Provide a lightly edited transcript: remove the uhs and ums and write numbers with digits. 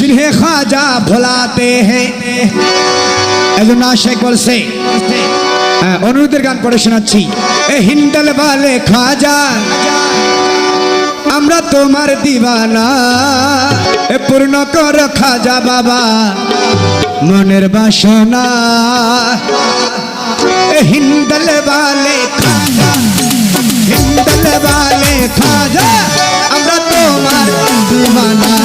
जिन्हें ख्वाजा भुलाते हैं একজন আশিক বলছে অনুরোধের গান পড়ে শোনাচ্ছি এ হিন্দাল वाले ख्वाजा আমরা তোমার দিওয়ানা এ পূর্ণ কর খাজা বাবা মনের বাসনা এ হিন্দাল वाले ख्वाजा হিন্দাল वाले ख्वाजा আমরা তোমার দিওয়ানা